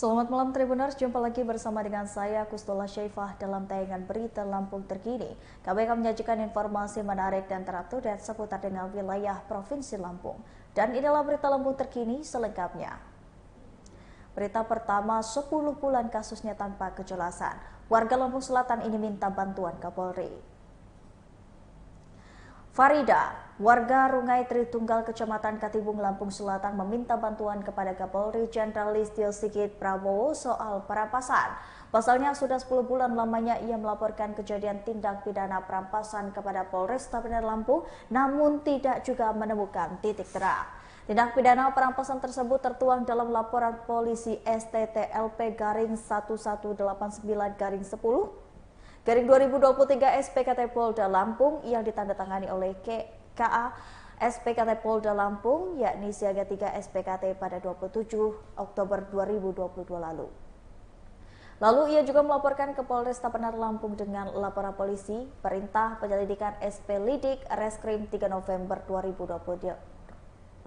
Selamat malam Tribuners, jumpa lagi bersama dengan saya Kustola Syaifah dalam tayangan berita Lampung terkini. Kami akan menyajikan informasi menarik dan terupdate seputar dengan wilayah Provinsi Lampung. Dan inilah berita Lampung terkini selengkapnya. Berita pertama, 10 bulan kasusnya tanpa kejelasan. Warga Lampung Selatan ini minta bantuan Kapolri. Farida, warga Rungai Tritunggal Kecamatan Katibung, Lampung Selatan meminta bantuan kepada Kapolri Jenderal Listio Sigit Prabowo soal perampasan. Pasalnya sudah 10 bulan lamanya ia melaporkan kejadian tindak pidana perampasan kepada Polresta Bandar Lampung, namun tidak juga menemukan titik terang. Tindak pidana perampasan tersebut tertuang dalam laporan polisi STTLP Garing 1189-10 Garing 2023 SPKT Polda Lampung yang ditandatangani oleh KA SPKT Polda Lampung, yakni Siaga 3 SPKT pada 27 Oktober 2022 lalu. Lalu ia juga melaporkan ke Polresta Bandar Lampung dengan laporan polisi perintah penyelidikan SP Lidik Reskrim 3 November 2022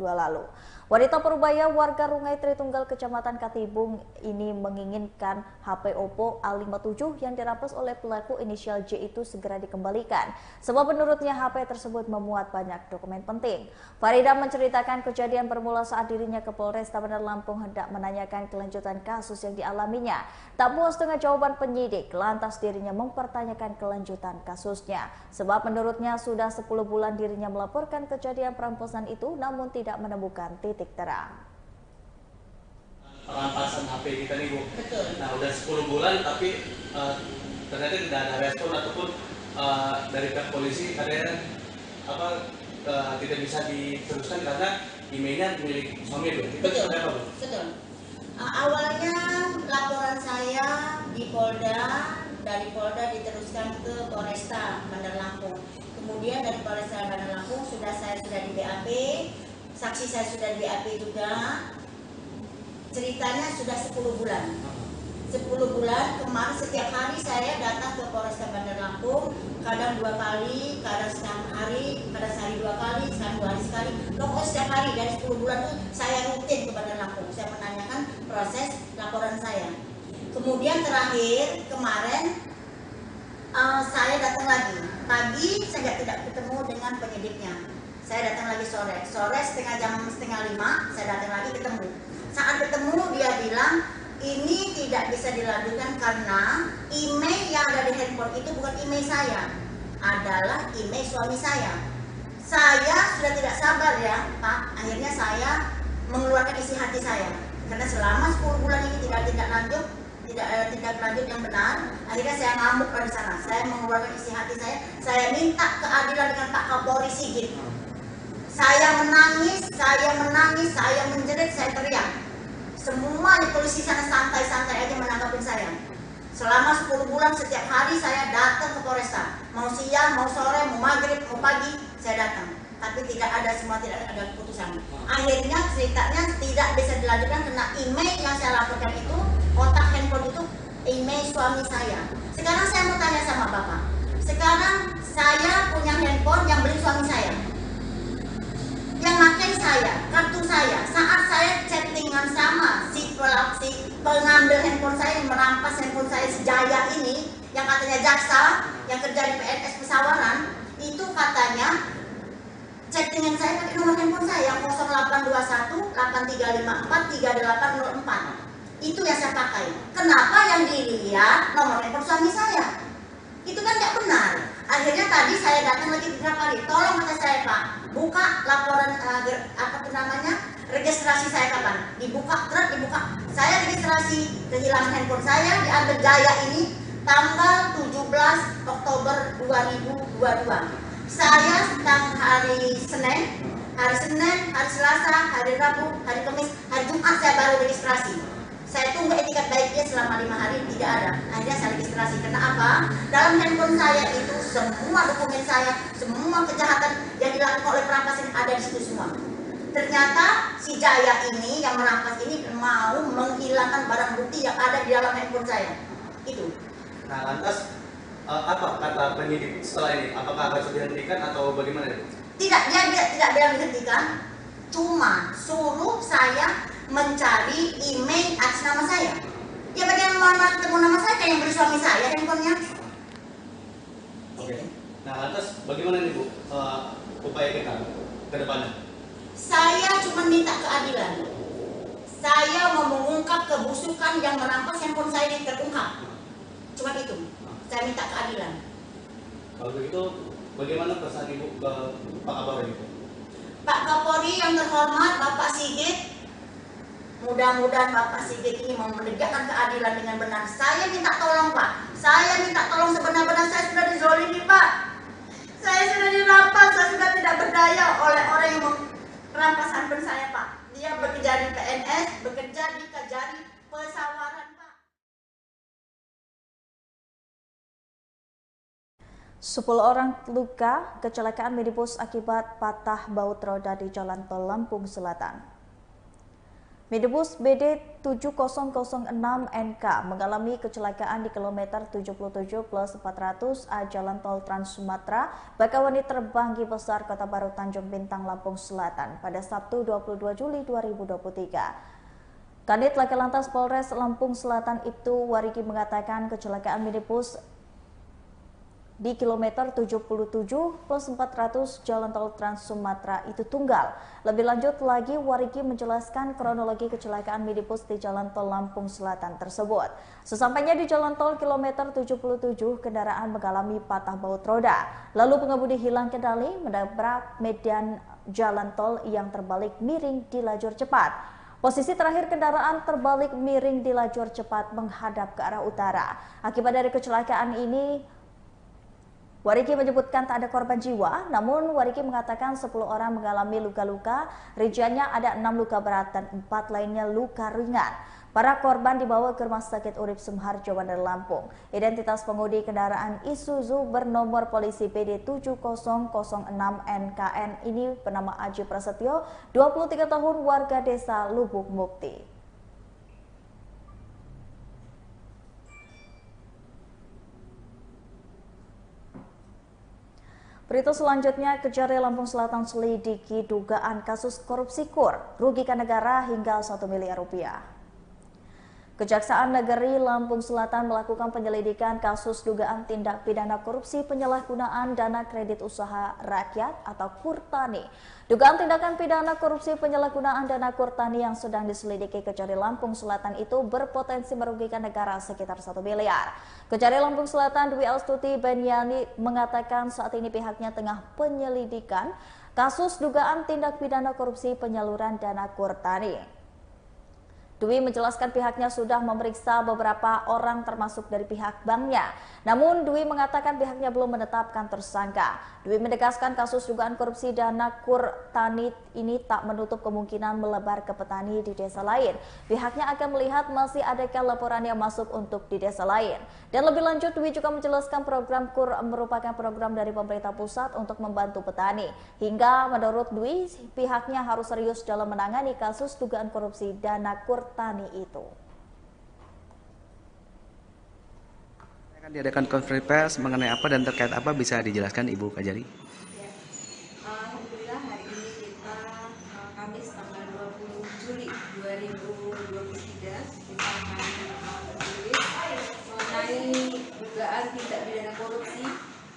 lalu. Wanita Parubaya warga Rungai Tritunggal Kecamatan Katibung ini menginginkan HP Oppo A57 yang dirampas oleh pelaku inisial J itu segera dikembalikan, sebab menurutnya HP tersebut memuat banyak dokumen penting. Farida menceritakan kejadian bermula saat dirinya ke Polresta Bandar Lampung hendak menanyakan kelanjutan kasus yang dialaminya. Tak puas dengan jawaban penyidik, lantas dirinya mempertanyakan kelanjutan kasusnya, sebab menurutnya sudah 10 bulan dirinya melaporkan kejadian perampasan itu namun tidak menemukan titik terang. Perampasan HP kita nih Bu. Betul. Nah udah 10 bulan tapi ternyata tidak ada respon ataupun dari pihak polisi katanya tidak bisa diteruskan karena emailnya milik suami Bu. Betul. Apa Bu? Betul. Awalnya laporan saya di Polda, dari Polda diteruskan ke Polresta Bandar Lampung. Kemudian dari Polresta Bandar Lampung saya sudah di BAP. Saksi saya sudah di BAP juga. Ceritanya sudah 10 bulan. 10 bulan kemarin setiap hari saya datang ke Polresta Bandar Lampung, kadang 2 kali, kadang setengah hari, kadang sehari 2 kali, sekarang 2 hari sekali. Pokoknya setiap hari dari 10 bulan itu saya rutin ke Bandar Lampung. Saya menanyakan proses laporan saya. Kemudian terakhir kemarin saya datang lagi. Pagi saya tidak ketemu dengan penyidiknya. Saya datang lagi sore jam setengah 5 saya datang lagi ketemu. Saat ketemu dia bilang ini tidak bisa dilanjutkan karena email yang ada di handphone itu bukan email saya, adalah email suami saya. Saya sudah tidak sabar ya Pak, akhirnya saya mengeluarkan isi hati saya karena selama 10 bulan ini tidak lanjut yang benar. Akhirnya saya ngamuk dari sana, saya mengeluarkan isi hati saya minta keadilan dengan Pak Kapolri Sigit. Saya menangis, saya menjerit, saya teriak. Semua di polisi sana santai-santai aja menanggapin saya. Selama 10 bulan setiap hari saya datang ke Polresta. Mau siang, mau sore, mau maghrib, mau pagi, saya datang. Tapi tidak ada keputusan. Akhirnya ceritanya tidak bisa dilanjutkan karena email yang saya laporkan itu, kotak handphone itu email suami saya. Sekarang saya mau tanya sama Bapak. Sekarang saya punya handphone yang beli suami saya. Yang pakai saya, kartu saya, saat saya chattingan sama si pengambil handphone saya, yang merampas handphone saya si Jaya ini, yang katanya jaksa, yang kerja di PNS Pesawaran, itu katanya chattingan saya pakai nomor handphone saya 0821 8354 3804. Itu yang saya pakai. Kenapa yang dilihat nomor handphone suami saya? Itu kan tidak benar. Akhirnya tadi saya datang lagi beberapa kali. Tolong kata saya Pak, buka laporan registrasi saya kapan? Dibuka. Saya registrasi kehilangan handphone saya diambil Jaya ini tanggal 17 Oktober 2022. Saya hari Senin, hari Selasa, hari Rabu, hari Kamis, hari Jumat saya baru registrasi. Saya tunggu etikat baiknya selama 5 hari, tidak ada. Akhirnya saya registrasi. Karena apa? Dalam handphone saya itu semua dokumen saya, semua kejahatan yang dilakukan oleh perampas ini ada di situ semua. Ternyata si Jaya ini yang merampas ini mau menghilangkan barang bukti yang ada di dalam handphone saya. Itu. Nah lantas apa kata penyidik setelah ini? Apakah harus dihentikan atau bagaimana? Tidak, dia tidak bilang dihentikan. Cuma suruh saya mencari email atas nama saya. Ya bagaimana mau ketemu nama saya yang bersuami saya handphonenya. Oke. Nah, lantas bagaimana nih Bu upaya kita ke depannya? Saya cuma minta keadilan. Saya mau mengungkap kebusukan yang merampas handphone saya ini terungkap. Cuma itu. Saya minta keadilan. Kalau begitu, bagaimana pesan Ibu ke Pak Kapolri? Pak Kapolri yang terhormat, Bapak Sigit, mudah-mudahan Bapak Sigit ini mau menegakkan keadilan dengan benar. Saya minta tolong Pak. Saya minta tolong sebenar-benar, saya sudah dizolimi Pak. Saya sudah dirampas, saya sudah tidak berdaya oleh orang yang merampas handphone saya Pak. Dia bekerja di PNS, bekerja di Kajari Pesawaran Pak. 10 orang luka kecelakaan minibus akibat patah baut roda di Jalan Tol Lampung Selatan. Minibus BD 7006 NK mengalami kecelakaan di kilometer 77+400A Jalan Tol Trans Sumatera, Bakauheni Terbanggi Besar, Kota Baru Tanjung Bintang, Lampung Selatan pada Sabtu 22 Juli 2023. Kanit Laka Lantas Polres Lampung Selatan Ibtu Wariki mengatakan kecelakaan minibus di kilometer 77+400 Jalan Tol Trans Sumatera itu tunggal. Lebih lanjut lagi, Wariki menjelaskan kronologi kecelakaan minibus di Jalan Tol Lampung Selatan tersebut. Sesampainya di Jalan Tol kilometer 77, kendaraan mengalami patah baut roda. Lalu pengemudi hilang kendali menabrak medan jalan tol yang terbalik miring di lajur cepat. Posisi terakhir kendaraan terbalik miring di lajur cepat menghadap ke arah utara. Akibat dari kecelakaan ini, Wariki menyebutkan tak ada korban jiwa, namun Wariki mengatakan 10 orang mengalami luka-luka, rinciannya ada 6 luka berat dan 4 lainnya luka ringan. Para korban dibawa ke Rumah Sakit Urip Sumoharjo, Bandar Lampung. Identitas pengemudi kendaraan Isuzu bernomor polisi PD 7006 NKN ini bernama Aji Prasetyo, 23 tahun, warga desa Lubuk Mukti. Berita selanjutnya, Kejari Lampung Selatan selidiki dugaan kasus korupsi KUR, rugikan negara hingga 1 miliar rupiah. Kejaksaan Negeri Lampung Selatan melakukan penyelidikan kasus dugaan tindak pidana korupsi penyalahgunaan dana kredit usaha rakyat atau KUR Tani. Dugaan tindakan pidana korupsi penyalahgunaan dana KUR Tani yang sedang diselidiki Kejari Lampung Selatan itu berpotensi merugikan negara sekitar 1 miliar. Kejari Lampung Selatan Dwi Astuti Beniani mengatakan saat ini pihaknya tengah penyelidikan kasus dugaan tindak pidana korupsi penyaluran dana KUR Tani. Dwi menjelaskan pihaknya sudah memeriksa beberapa orang termasuk dari pihak banknya. Namun Dwi mengatakan pihaknya belum menetapkan tersangka. Dwi menegaskan kasus dugaan korupsi dana KUR Tani ini tak menutup kemungkinan melebar ke petani di desa lain. Pihaknya akan melihat masih adakah laporan yang masuk untuk di desa lain. Dan lebih lanjut Dwi juga menjelaskan program KUR merupakan program dari pemerintah pusat untuk membantu petani. Hingga menurut Dwi pihaknya harus serius dalam menangani kasus dugaan korupsi dana KUR Tani itu. Akan diadakan konferensi pers mengenai apa dan terkait apa, bisa dijelaskan Ibu Kajari? Ya. Alhamdulillah hari ini kita Kamis tanggal 20 Juli 2023 kita akan bertulis mengenai dugaan tindak pidana korupsi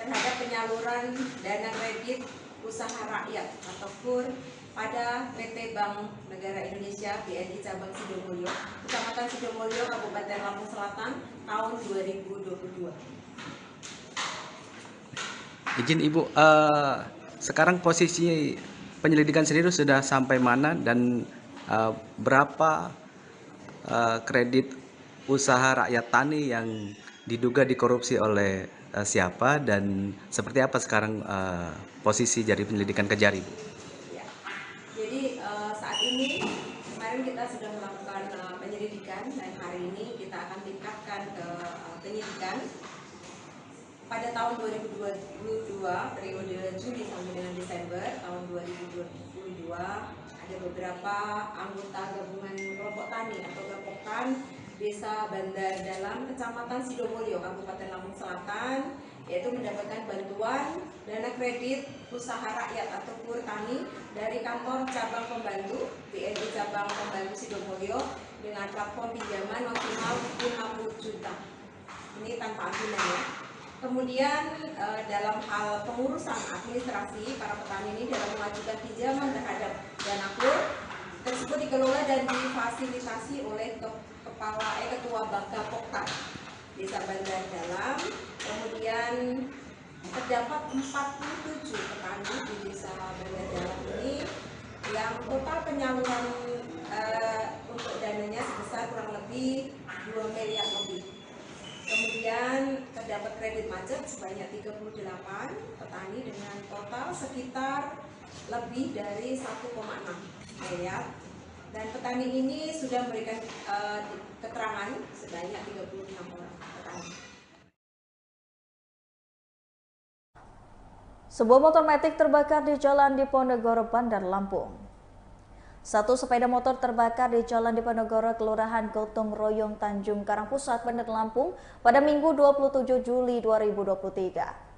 terhadap penyaluran dana kredit usaha rakyat atau KUR pada PT Bank Negara Indonesia BNI Cabang Sidomulyo, Kecamatan Sidomulyo, Kabupaten Lampung Selatan, tahun 2022. Izin Ibu, sekarang posisi penyelidikan sendiri sudah sampai mana dan berapa kredit usaha rakyat tani yang diduga dikorupsi oleh siapa dan seperti apa sekarang posisi dari penyelidikan Kejari, Bu? Jadi saat ini kemarin kita sudah melakukan penyelidikan dan hari ini kita akan tingkatkan ke penyidikan. Pada tahun 2022 periode Juli sampai dengan Desember tahun 2022 ada beberapa anggota gabungan kelompok tani atau gabungan Desa Bandar Dalam, Kecamatan Sidomulyo, Kabupaten Lampung Selatan yaitu mendapatkan bantuan dana kredit usaha rakyat atau KUR Tani dari kantor cabang pembantu BNI cabang pembantu Sidomulyo dengan platform pinjaman maksimal 50 juta. Ini tanpa agunan ya. Kemudian dalam hal pengurusan administrasi, para petani ini dalam mengajukan pinjaman terhadap dana KUR tersebut dikelola dan difasilitasi oleh Ketua Bapoktan Desa Bandar Dalam. Kemudian terdapat 47 petani di Desa Bandar Dalam ini yang total penyaluran untuk dananya sebesar kurang lebih 2 miliar lebih. Kemudian terdapat kredit macet sebanyak 38 petani dengan total sekitar lebih dari 1,6 miliar. Dan petani ini sudah memberikan keterangan sebanyak 36 orang petani. Sebuah motor metik terbakar di Jalan Diponegoro, Bandar Lampung. Satu sepeda motor terbakar di Jalan Diponegoro, Kelurahan Gotong Royong, Tanjung Karang Pusat, Bandar Lampung pada Minggu 27 Juli 2023.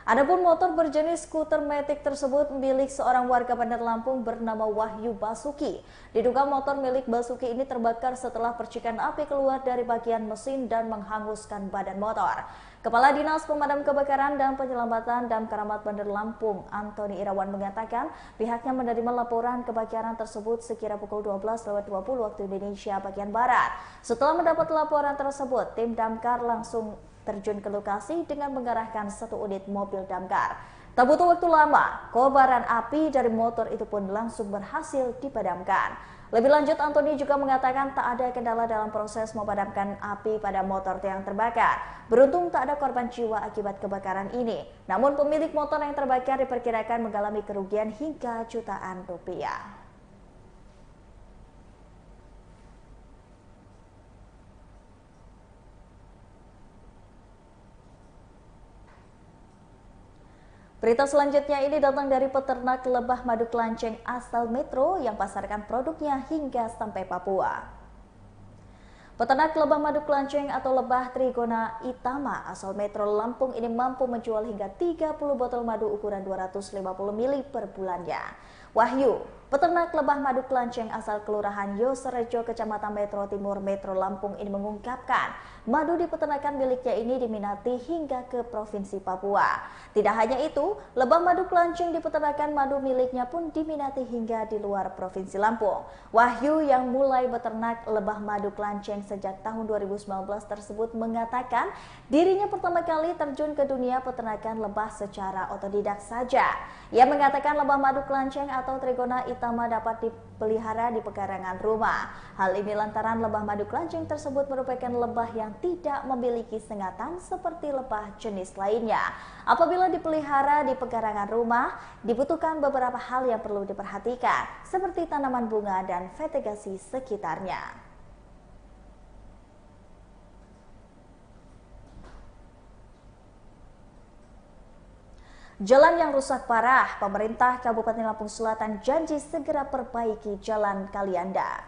Adapun motor berjenis skuter metik tersebut milik seorang warga Bandar Lampung bernama Wahyu Basuki. Diduga motor milik Basuki ini terbakar setelah percikan api keluar dari bagian mesin dan menghanguskan badan motor. Kepala Dinas Pemadam Kebakaran dan Penyelamatan Damkaramat Bandar Lampung, Antoni Irawan, mengatakan pihaknya menerima laporan kebakaran tersebut sekira pukul 12.20 waktu Indonesia bagian Barat. Setelah mendapat laporan tersebut, tim damkar langsung terjun ke lokasi dengan mengerahkan 1 unit mobil damkar. Tak butuh waktu lama, kobaran api dari motor itu pun langsung berhasil dipadamkan. Lebih lanjut, Antoni juga mengatakan tak ada kendala dalam proses memadamkan api pada motor yang terbakar. Beruntung tak ada korban jiwa akibat kebakaran ini. Namun pemilik motor yang terbakar diperkirakan mengalami kerugian hingga jutaan rupiah. Berita selanjutnya ini datang dari peternak lebah madu kelanceng asal Metro yang pasarkan produknya hingga sampai Papua. Peternak lebah madu kelanceng atau lebah Trigona Itama asal Metro Lampung ini mampu menjual hingga 30 botol madu ukuran 250 ml per bulannya. Wahyu, peternak lebah madu kelanceng asal Kelurahan Yoserejo, Kecamatan Metro Timur, Metro Lampung ini mengungkapkan madu di peternakan miliknya ini diminati hingga ke Provinsi Papua. Tidak hanya itu, lebah madu kelanceng di peternakan madu miliknya pun diminati hingga di luar Provinsi Lampung. Wahyu yang mulai beternak lebah madu kelanceng sejak tahun 2019 tersebut mengatakan dirinya pertama kali terjun ke dunia peternakan lebah secara otodidak saja. Ia mengatakan lebah madu kelanceng atau Trigona Itama dapat dipelihara di pekarangan rumah. Hal ini lantaran lebah madu kelanceng tersebut merupakan lebah yang tidak memiliki sengatan seperti lebah jenis lainnya. Apabila dipelihara di pekarangan rumah, dibutuhkan beberapa hal yang perlu diperhatikan, seperti tanaman bunga dan vegetasi sekitarnya. Jalan yang rusak parah, pemerintah Kabupaten Lampung Selatan janji segera perbaiki Jalan Kalianda.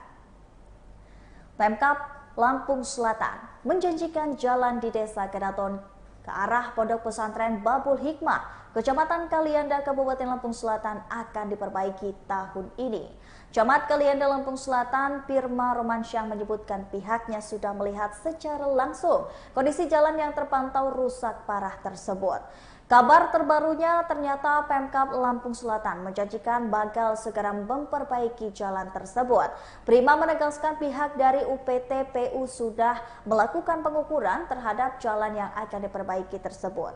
Pemkab Lampung Selatan menjanjikan jalan di Desa Kedaton ke arah Pondok Pesantren Babul Hikmah, Kecamatan Kalianda, Kabupaten Lampung Selatan akan diperbaiki tahun ini. Camat Kalianda Lampung Selatan, Pirma Romansyah, menyebutkan pihaknya sudah melihat secara langsung kondisi jalan yang terpantau rusak parah tersebut. Kabar terbarunya ternyata Pemkab Lampung Selatan menjanjikan bakal segera memperbaiki jalan tersebut. Prima menegaskan pihak dari UPT PU sudah melakukan pengukuran terhadap jalan yang akan diperbaiki tersebut.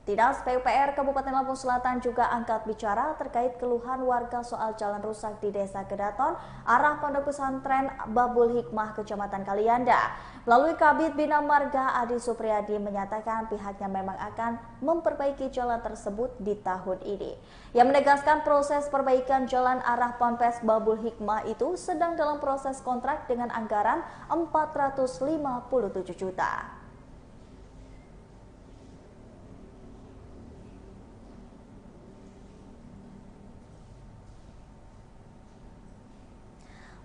Dinas PUPR Kabupaten Lampung Selatan juga angkat bicara terkait keluhan warga soal jalan rusak di Desa Kedaton, arah Pondok Pesantren Babul Hikmah, Kecamatan Kalianda. Melalui Kabid Bina Marga Adi Supriyadi menyatakan pihaknya memang akan memperbaiki jalan tersebut di tahun ini. Ia menegaskan proses perbaikan jalan arah Ponpes Babul Hikmah itu sedang dalam proses kontrak dengan anggaran 457 juta.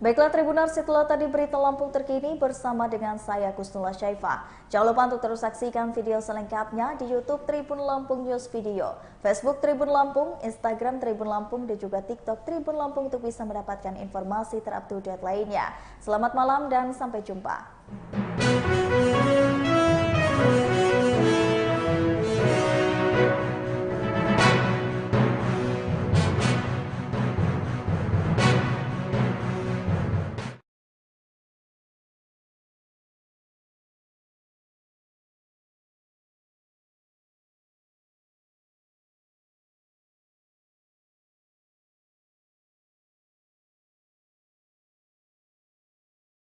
Baiklah Tribuners, setelah tadi berita Lampung terkini bersama dengan saya Kusnula Syaifa. Jangan lupa untuk terus saksikan video selengkapnya di YouTube Tribun Lampung News Video, Facebook Tribun Lampung, Instagram Tribun Lampung, dan juga TikTok Tribun Lampung untuk bisa mendapatkan informasi terupdate lainnya. Selamat malam dan sampai jumpa.